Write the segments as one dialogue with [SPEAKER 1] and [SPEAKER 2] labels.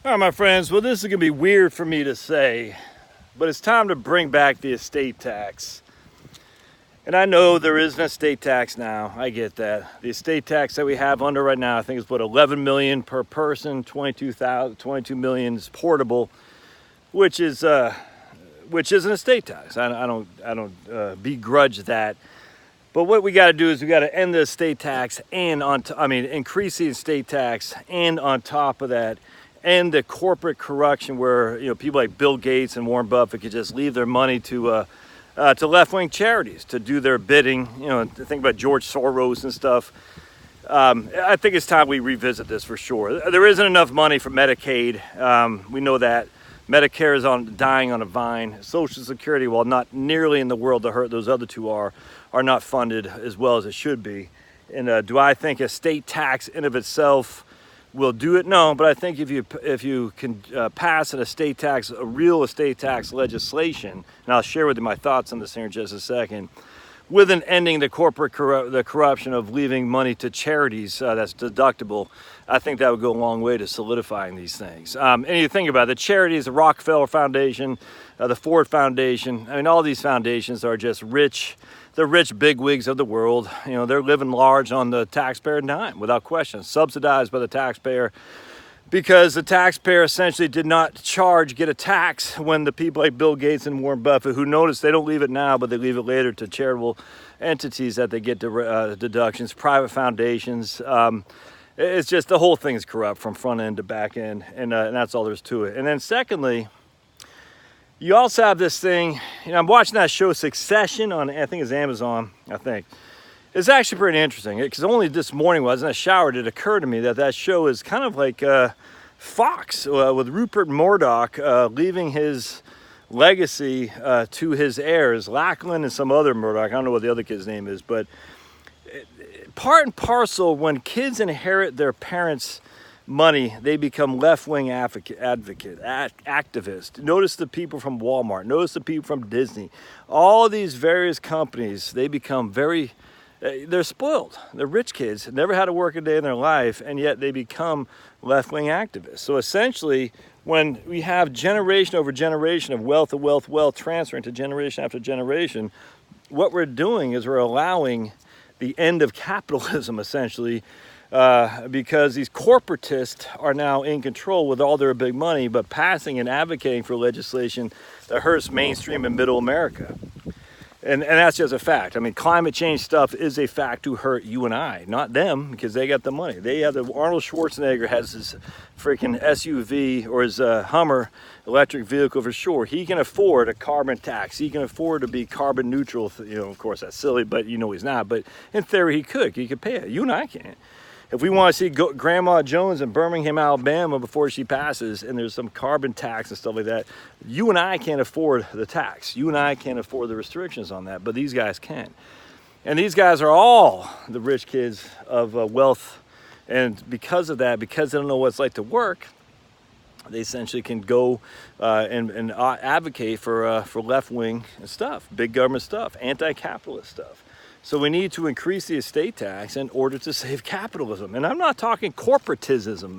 [SPEAKER 1] All right, my friends, well, this is going to be weird for me to say, but it's time to bring back the estate tax. And I know there is an estate tax now. I get that. The estate tax that we have under right now, I think is what, 11 million per person, 22 million is portable, which is an estate tax. I don't begrudge that. But what we got to do is we got to end the estate tax and increase the estate tax, and on top of that, end the corporate corruption where people like Bill Gates and Warren Buffett could just leave their money to left-wing charities to do their bidding. Think about George Soros and stuff. I think it's time we revisit this for sure. There isn't enough money for Medicaid. We know that. Medicare is dying on a vine. Social Security, while not nearly in the world to hurt those other two are not funded as well as it should be. And do I think a state tax in of itself will do it? No, but I think if you can pass an estate tax, a real estate tax legislation, and I'll share with you my thoughts on this here in just a second, with an ending the corruption of leaving money to charities that's deductible, I think that would go a long way to solidifying these things. And you think about it, the charities, the Rockefeller Foundation, the Ford Foundation, all these foundations are just rich. The rich bigwigs of the world. They're living large on the taxpayer dime, without question, subsidized by the taxpayer, because the taxpayer essentially did not get a tax when the people like Bill Gates and Warren Buffett, who notice they don't leave it now, but they leave it later to charitable entities that they get deductions, private foundations. It's just the whole thing is corrupt from front end to back end, and that's all there's to it. And then secondly, you also have this thing, I'm watching that show Succession on, I think it's Amazon, It's actually pretty interesting, because only this morning while I was in the shower did it occur to me that show is kind of like Fox, with Rupert Murdoch leaving his legacy to his heirs, Lachlan and some other Murdoch, I don't know what the other kid's name is, but part and parcel, when kids inherit their parents' money, they become left-wing activists. Notice the people from Walmart, notice the people from Disney, all these various companies, they become they're spoiled. They're rich kids, never had to work a day in their life, and yet they become left-wing activists. So essentially, when we have generation over generation of wealth transferring to generation after generation, what we're doing is we're allowing the end of capitalism, essentially, because these corporatists are now in control with all their big money, but passing and advocating for legislation that hurts mainstream and middle America. And that's just a fact. Climate change stuff is a fact to hurt you and I, not them, because they got the money. Arnold Schwarzenegger has his freaking SUV or his Hummer electric vehicle for sure. He can afford a carbon tax. He can afford to be carbon neutral. Of course, that's silly, but he's not. But in theory, he could pay it. You and I can't. If we want to see Grandma Jones in Birmingham, Alabama before she passes, and there's some carbon tax and stuff like that, you and I can't afford the tax. You and I can't afford the restrictions on that, but these guys can. And these guys are all the rich kids of wealth. And because of that, because they don't know what it's like to work, they essentially can go and advocate for left-wing stuff, big government stuff, anti-capitalist stuff. So we need to increase the estate tax in order to save capitalism. And I'm not talking corporatism,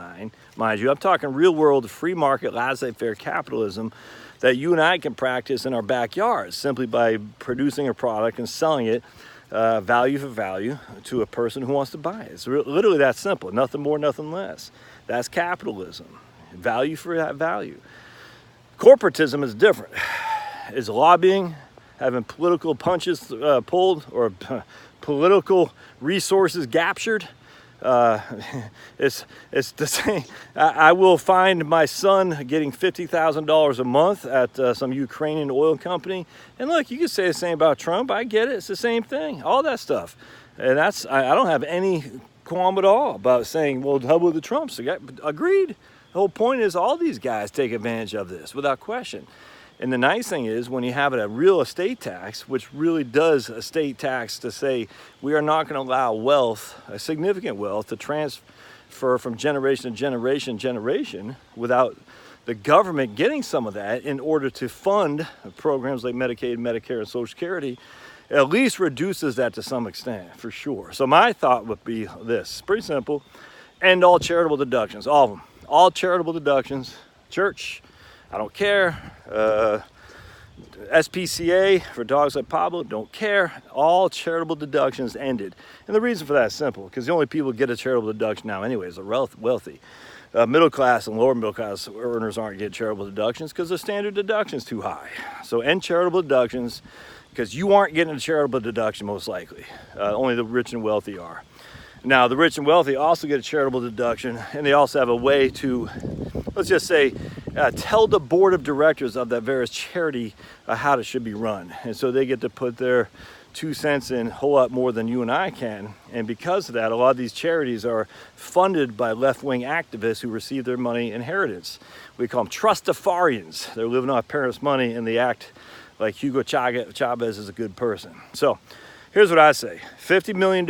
[SPEAKER 1] mind you. I'm talking real-world, free market, laissez-faire capitalism that you and I can practice in our backyards simply by producing a product and selling it value for value to a person who wants to buy it. It's literally that simple. Nothing more, nothing less. That's capitalism. Value for that value. Corporatism is different. It's lobbying, having political punches pulled or political resources captured. It's the same. I will find my son getting $50,000 a month at some Ukrainian oil company. And look, you can say the same about Trump. I get it. It's the same thing. All that stuff. And I don't have any qualm at all about saying, well, how about the Trumps? Agreed. The whole point is all these guys take advantage of this without question. And the nice thing is when you have a real estate tax, which really does a state tax to say we are not going to allow wealth, a significant wealth, to transfer from generation to generation without the government getting some of that in order to fund programs like Medicaid, Medicare, and Social Security, at least reduces that to some extent, for sure. So my thought would be this, pretty simple, end all charitable deductions, all of them. all charitable deductions. Church, I don't care. SPCA for dogs like Pablo, don't care. All charitable deductions ended. And the reason for that is simple, because the only people who get a charitable deduction now anyways are wealthy. Middle class and lower middle class earners aren't getting charitable deductions because the standard deduction is too high. So end charitable deductions, because you aren't getting a charitable deduction most likely. Only the rich and wealthy are. Now, the rich and wealthy also get a charitable deduction, and they also have a way to, let's just say, tell the board of directors of that various charity how it should be run. And so they get to put their 2 cents in a whole lot more than you and I can. And because of that, a lot of these charities are funded by left-wing activists who receive their money inheritance. We call them trustafarians. They're living off parents' money, and they act like Hugo Chavez is a good person. So here's what I say. $50 million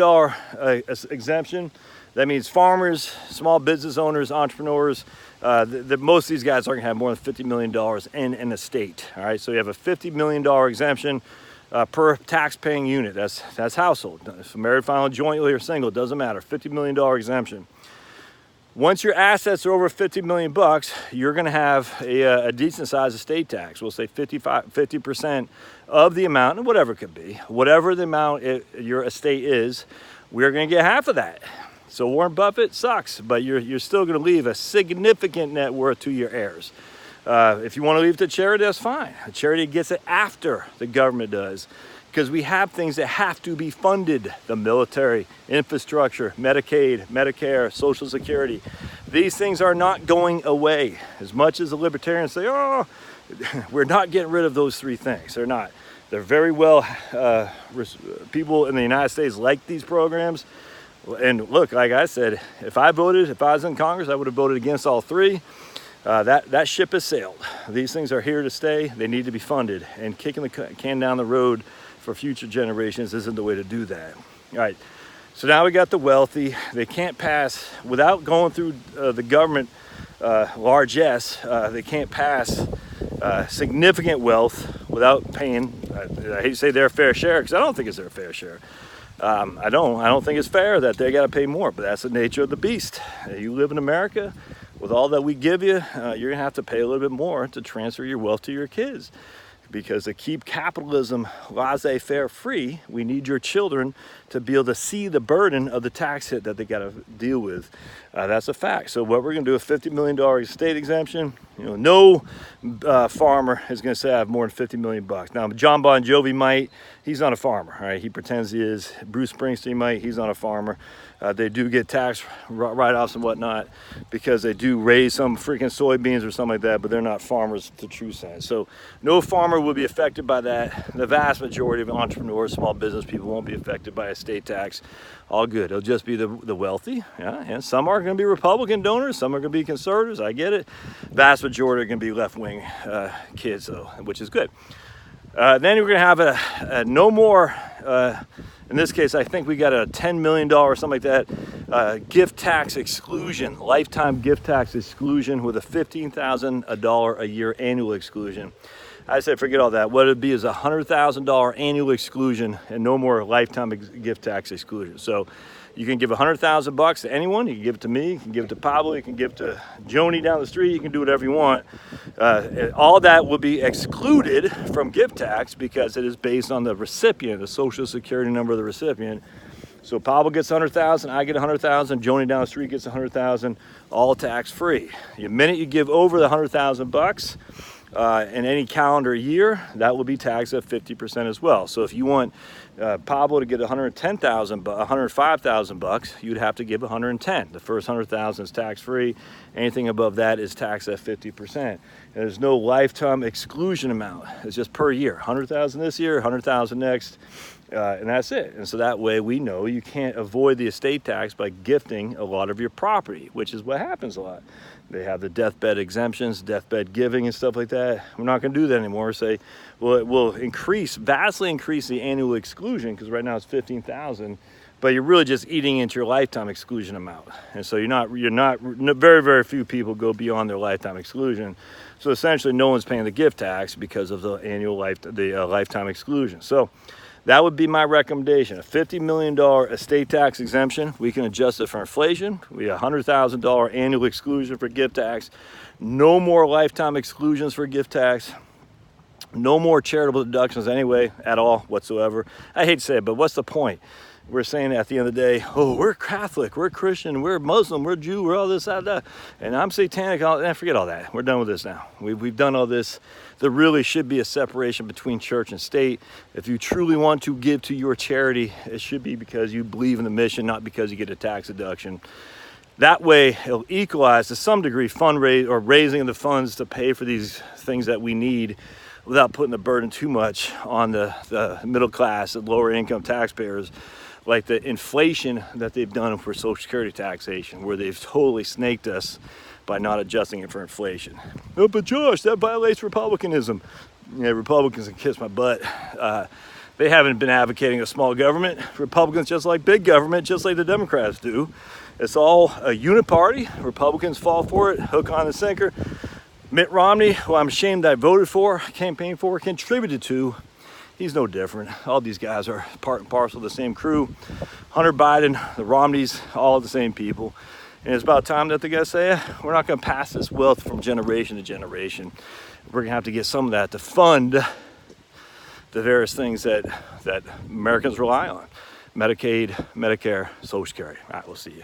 [SPEAKER 1] exemption. That means farmers, small business owners, entrepreneurs. Most of these guys aren't going to have more than $50 million in an estate. All right, so you have a $50 million exemption per tax-paying unit. That's household. If married, filing jointly or single, it doesn't matter. $50 million exemption. Once your assets are over 50 million bucks, you're going to have a decent sized estate tax. We'll say 50% of the amount, and whatever it could be, whatever the amount your estate is, we're going to get half of that. So Warren Buffett sucks, but you're still going to leave a significant net worth to your heirs. If you want to leave it to charity, that's fine. A charity gets it after the government does, because we have things that have to be funded: the military, infrastructure, Medicaid, Medicare, Social Security. These things are not going away. As much as the libertarians say, oh, we're not getting rid of those three things. They're not. They're very well, people in the United States like these programs. And look, like I said, if I was in Congress, I would have voted against all three. That ship has sailed. These things are here to stay. They need to be funded. And kicking the can down the road for future generations isn't the way to do that. All right, so now we got the wealthy. They can't pass, without going through the government largesse, they can't pass significant wealth without paying, I hate to say their fair share, because I don't think it's their fair share. I don't think it's fair that they got to pay more, but that's the nature of the beast. You live in America, with all that we give you, you're gonna have to pay a little bit more to transfer your wealth to your kids. Because to keep capitalism laissez-faire free, we need your children to be able to see the burden of the tax hit that they got to deal with. That's a fact. So what we're going to do, a $50 million estate exemption. No farmer is going to say I have more than 50 million bucks. Now, John Bon Jovi might. He's not a farmer. All right, he pretends he is. Bruce Springsteen might. He's not a farmer. They do get tax write-offs and whatnot because they do raise some freaking soybeans or something like that, but they're not farmers to true sense. So no farmer will be affected by that. The vast majority of entrepreneurs, small business people won't be affected by estate tax. All good. It'll just be the wealthy. Yeah, and some are going to be Republican donors. Some are going to be conservatives. I get it. Vast majority are going to be left-wing kids, though, which is good. Then we're going to have a no more. In this case, I think we got a $10 million or something like that, gift tax exclusion, lifetime gift tax exclusion with a $15,000 a year annual exclusion. I said, forget all that. What it'd be is a $100,000 annual exclusion and no more lifetime gift tax exclusion. So you can give $100,000 to anyone. You can give it to me. You can give it to Pablo. You can give it to Joni down the street. You can do whatever you want. All that will be excluded from gift tax because it is based on the recipient, the social security number of the recipient. So Pablo gets $100,000, I get $100,000, Joni down the street gets $100,000, all tax free. The minute you give over the $100,000 in any calendar year, that will be taxed at 50% as well. So if you want Pablo to get $105,000, you'd have to give $110,000. The first $100,000 is tax free. Anything above that is taxed at 50%. And there's no lifetime exclusion amount. It's just per year. $100,000 this year, $100,000 next. And that's it. And so that way we know you can't avoid the estate tax by gifting a lot of your property, which is what happens a lot. They have the deathbed exemptions, deathbed giving and stuff like that. We're not going to do that anymore. Say, well, it will vastly increase the annual exclusion because right now it's $15,000, but you're really just eating into your lifetime exclusion amount. And so very, very few people go beyond their lifetime exclusion. So essentially no one's paying the gift tax because of the annual lifetime exclusion. So That would be my recommendation. A $50 million estate tax exemption. We can adjust it for inflation. We have $100,000 annual exclusion for gift tax. No more lifetime exclusions for gift tax. No more charitable deductions anyway, at all, whatsoever. I hate to say it, but what's the point? We're saying at the end of the day, oh, we're Catholic, we're Christian, we're Muslim, we're Jew, we're all this, that, and I'm satanic. Forget all that. We're done with this now. We've done all this. There really should be a separation between church and state. If you truly want to give to your charity, it should be because you believe in the mission, not because you get a tax deduction. That way, it'll equalize to some degree fundraising or raising the funds to pay for these things that we need without putting the burden too much on the middle class and lower income taxpayers, like the inflation that they've done for Social Security taxation, where they've totally snaked us by not adjusting it for inflation. Oh, but Josh, that violates Republicanism. Yeah, Republicans can kiss my butt. They haven't been advocating a small government. Republicans just like big government, just like the Democrats do. It's all a uniparty. Republicans fall for it, hook on the sinker. Mitt Romney, who I'm ashamed I voted for, campaigned for, contributed to, he's no different. All these guys are part and parcel of the same crew. Hunter Biden, the Romneys, all the same people. And it's about time that the guys say, we're not going to pass this wealth from generation to generation. We're going to have to get some of that to fund the various things that Americans rely on. Medicaid, Medicare, Social Security. All right, we'll see you.